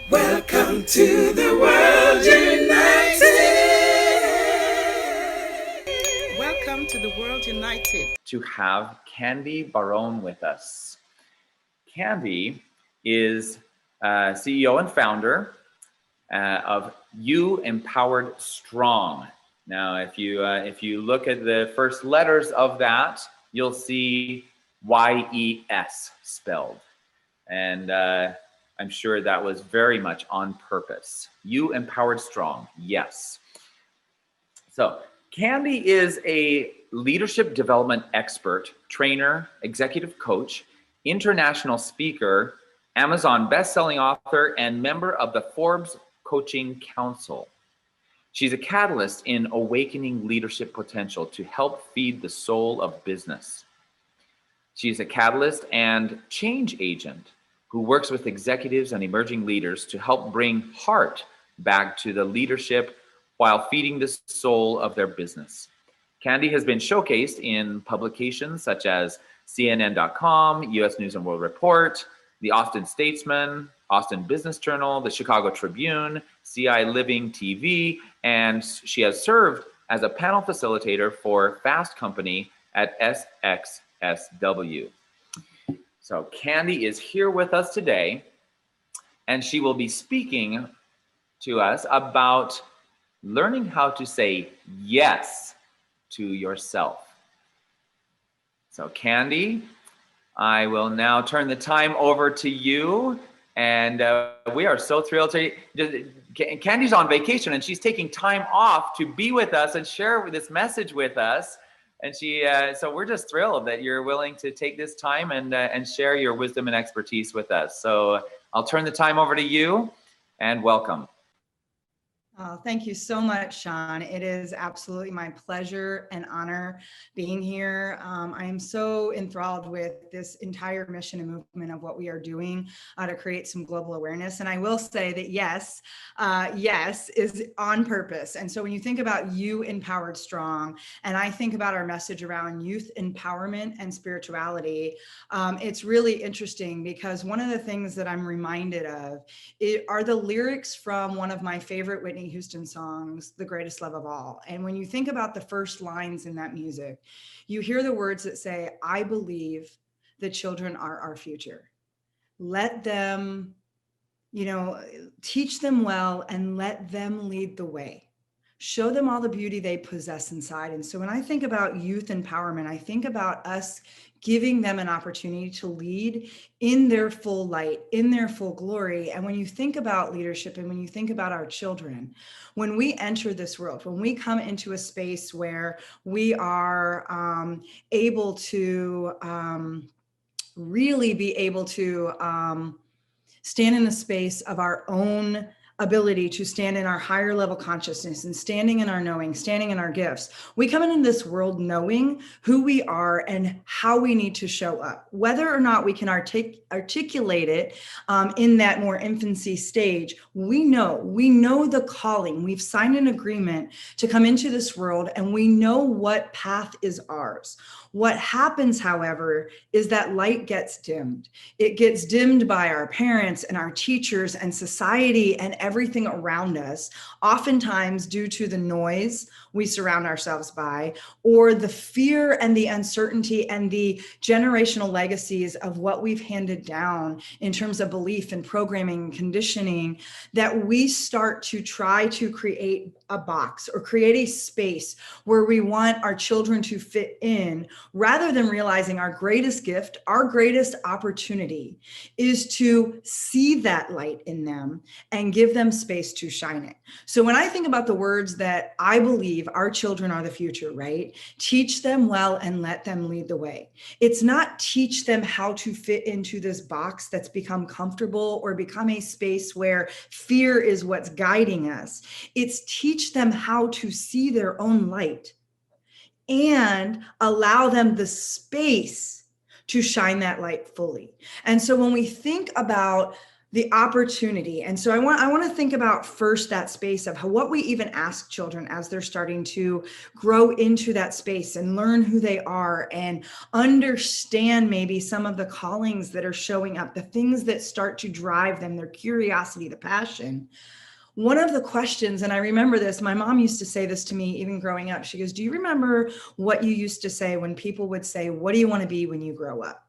Welcome to the World United. Welcome to the World United. To have Candy Barone with us. Candy is CEO and founder of You Empowered Strong. Now, if you look at the first letters of that, you'll see YES spelled, and I'm sure that was very much on purpose. You Empowered Strong, yes. So Candy is a leadership development expert, trainer, executive coach, international speaker, Amazon best-selling author, and member of the Forbes Coaching Council. She's a catalyst in awakening leadership potential to help feed the soul of business. She's a catalyst and change agent who works with executives and emerging leaders to help bring heart back to the leadership while feeding the soul of their business. Candy has been showcased in publications such as CNN.com, US News and World Report, the Austin Statesman, Austin Business Journal, the Chicago Tribune, CI Living TV, and she has served as a panel facilitator for Fast Company at SXSW. So Candy is here with us today, and she will be speaking to us about learning how to say yes to yourself. So Candy, I will now turn the time over to you, and we are so thrilled to. Candy's on vacation, and she's taking time off to be with us and share this message with us. And so we're just thrilled that you're willing to take this time and share your wisdom and expertise with us. So I'll turn the time over to you, and welcome. Thank you so much, Sean. It is absolutely my pleasure and honor being here. I am so enthralled with this entire mission and movement of what we are doing to create some global awareness. And I will say that yes is on purpose. And so when you think about You Empowered Strong, and I think about our message around youth empowerment and spirituality, it's really interesting because one of the things that I'm reminded of are the lyrics from one of my favorite Whitney Houston songs, The Greatest Love of All. And when you think about the first lines in that music, you hear the words that say, I believe the children are our future. Let them, teach them well and let them lead the way. Show them all the beauty they possess inside. And so when I think about youth empowerment, I think about us giving them an opportunity to lead in their full light, in their full glory. And when you think about leadership and when you think about our children, when we enter this world, when we come into a space where we are able to really be able to stand in a space of our own ability to stand in our higher level consciousness and standing in our knowing, standing in our gifts. We come into this world knowing who we are and how we need to show up. Whether or not we can articulate it in that more infancy stage, we know the calling. We've signed an agreement to come into this world and we know what path is ours. What happens, however, is that light gets dimmed. It gets dimmed by our parents and our teachers and society and everything around us, oftentimes due to the noise we surround ourselves by, or the fear and the uncertainty and the generational legacies of what we've handed down in terms of belief and programming and conditioning, that we start to try to create a box or create a space where we want our children to fit in, rather than realizing our greatest gift, our greatest opportunity is to see that light in them and give them space to shine it. So when I think about the words that I believe our children are the future, right? Teach them well and let them lead the way. It's not teach them how to fit into this box that's become comfortable or become a space where fear is what's guiding us. It's teach them how to see their own light and allow them the space to shine that light fully. And so when we think about the opportunity. And so I want to think about first that space of what we even ask children as they're starting to grow into that space and learn who they are and understand maybe some of the callings that are showing up, the things that start to drive them, their curiosity, the passion. One of the questions, and I remember this, my mom used to say this to me even growing up. She goes, "Do you remember what you used to say when people would say, 'What do you want to be when you grow up?'"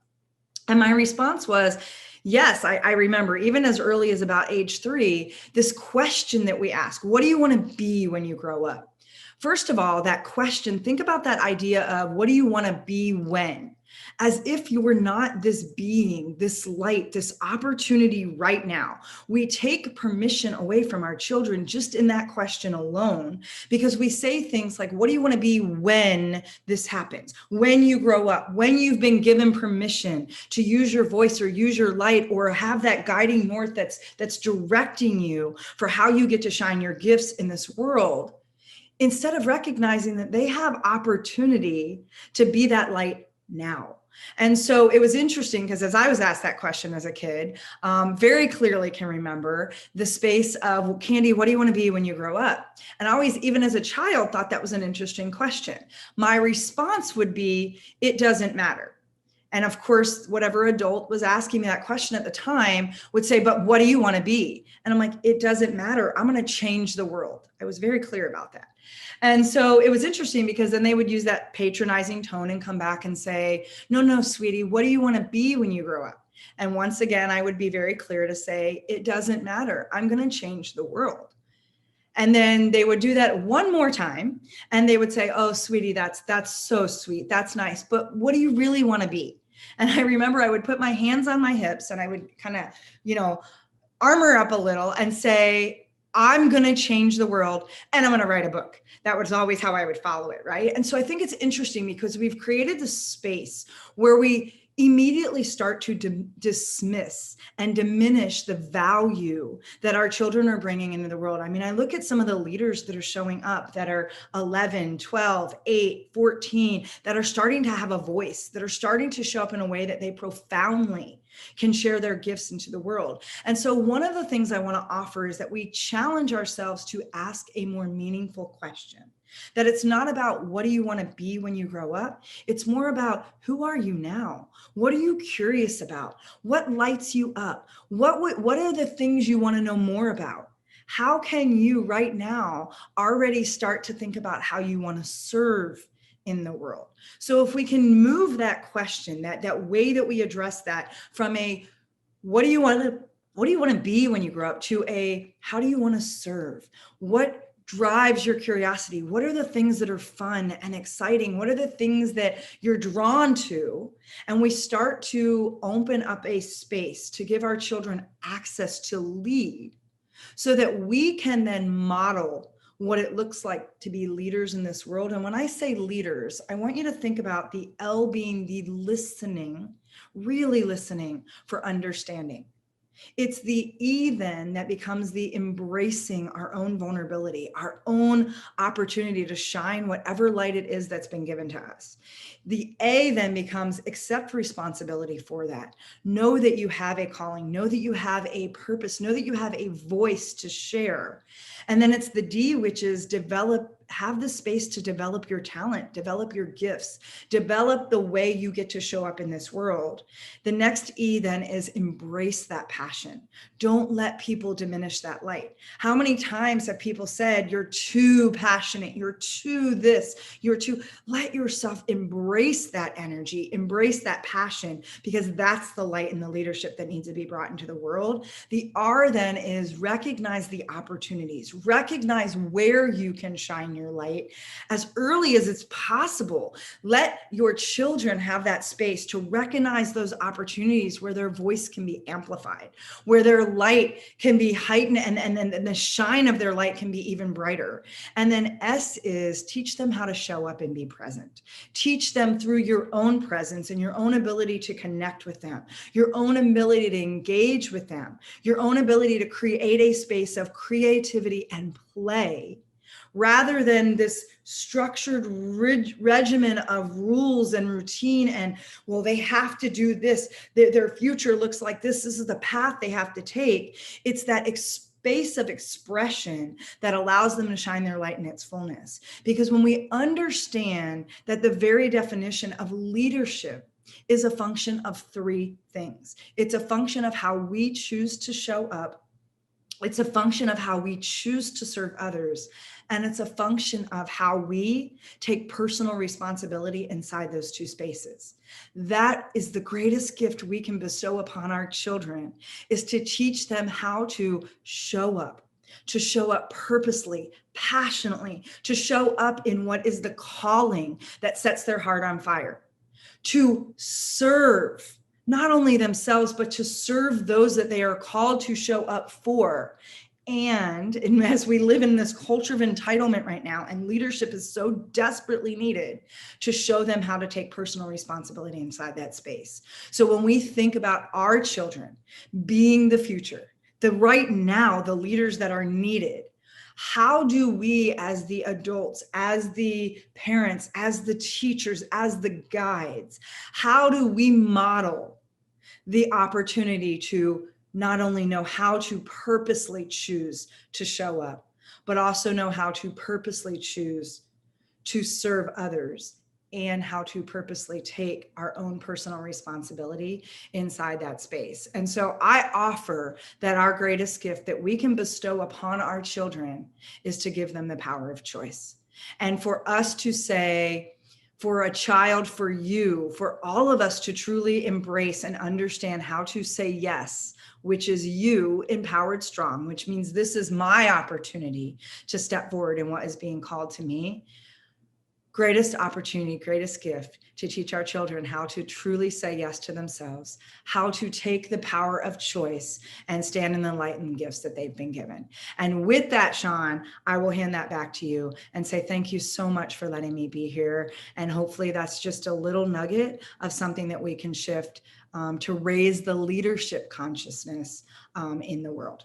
And my response was, yes, I remember even as early as about age 3, this question that we ask, what do you want to be when you grow up? First of all, that question, think about that idea of what do you want to be when? As if you were not this being, this light, this opportunity right now. We take permission away from our children just in that question alone, because we say things like, what do you want to be when this happens? When you grow up, when you've been given permission to use your voice or use your light or have that guiding north that's directing you for how you get to shine your gifts in this world, instead of recognizing that they have opportunity to be that light now. And so it was interesting because as I was asked that question as a kid, very clearly can remember the space of, Candy, what do you want to be when you grow up? And I always, even as a child, thought that was an interesting question. My response would be, it doesn't matter. And of course, whatever adult was asking me that question at the time would say, but what do you want to be? And I'm like, it doesn't matter. I'm going to change the world. I was very clear about that. And so it was interesting because then they would use that patronizing tone and come back and say, no, sweetie, what do you want to be when you grow up? And once again, I would be very clear to say, it doesn't matter. I'm going to change the world. And then they would do that one more time and they would say, oh, sweetie, that's so sweet. That's nice. But what do you really want to be? And I remember I would put my hands on my hips and I would kind of, armor up a little and say, I'm going to change the world and I'm going to write a book. That was always how I would follow it, right? And so I think it's interesting because we've created this space where we immediately start to dismiss and diminish the value that our children are bringing into the world. I mean, I look at some of the leaders that are showing up that are 11, 12, 8, 14, that are starting to have a voice, that are starting to show up in a way that they profoundly can share their gifts into the world. And so one of the things I want to offer is that we challenge ourselves to ask a more meaningful question. That it's not about what do you want to be when you grow up? It's more about who are you now? What are you curious about? What lights you up? What are the things you want to know more about? How can you right now already start to think about how you want to serve in the world? So if we can move that question, that way that we address that from a what do you want to be when you grow up to a how do you want to serve? What drives your curiosity? What are the things that are fun and exciting? What are the things that you're drawn to? And we start to open up a space to give our children access to lead so that we can then model what it looks like to be leaders in this world. And when I say leaders, I want you to think about the L being the listening, really listening for understanding. It's the E then that becomes the embracing our own vulnerability, our own opportunity to shine whatever light it is that's been given to us. The A then becomes accept responsibility for that. Know that you have a calling, know that you have a purpose, know that you have a voice to share. And then it's the D, which is have the space to develop your talent, develop your gifts, develop the way you get to show up in this world. The next E then is embrace that passion. Don't let people diminish that light. How many times have people said, you're too passionate, you're too this, let yourself embrace that energy, embrace that passion, because that's the light and the leadership that needs to be brought into the world. The R then is recognize the opportunities, recognize where you can shine your light as early as it's possible. Let your children have that space to recognize those opportunities where their voice can be amplified, where their light can be heightened and the shine of their light can be even brighter. And then S is teach them how to show up and be present. Teach them through your own presence and your own ability to connect with them, your own ability to engage with them, your own ability to create a space of creativity and play rather than this structured regimen of rules and routine. And well, they have to do this. Their future looks like this. This is the path they have to take. It's that space of expression that allows them to shine their light in its fullness. Because when we understand that the very definition of leadership is a function of three things. It's a function of how we choose to show up. It's a function of how we choose to serve others. And it's a function of how we take personal responsibility inside those two spaces. That is the greatest gift we can bestow upon our children, is to teach them how to show up purposely, passionately, to show up in what is the calling that sets their heart on fire, to serve not only themselves, but to serve those that they are called to show up for. And as we live in this culture of entitlement right now, and leadership is so desperately needed, to show them how to take personal responsibility inside that space. So when we think about our children being the future, the right now, the leaders that are needed, how do we as the adults, as the parents, as the teachers, as the guides, how do we model the opportunity to not only know how to purposely choose to show up, but also know how to purposely choose to serve others, and how to purposely take our own personal responsibility inside that space. And so I offer that our greatest gift that we can bestow upon our children is to give them the power of choice. And for us to say, for a child, for you, for all of us to truly embrace and understand how to say yes, which is you empowered strong, which means this is my opportunity to step forward in what is being called to me. Greatest opportunity, greatest gift, to teach our children how to truly say yes to themselves, how to take the power of choice and stand in the light and gifts that they've been given. And with that, Sean, I will hand that back to you and say thank you so much for letting me be here. And hopefully that's just a little nugget of something that we can shift to raise the leadership consciousness in the world.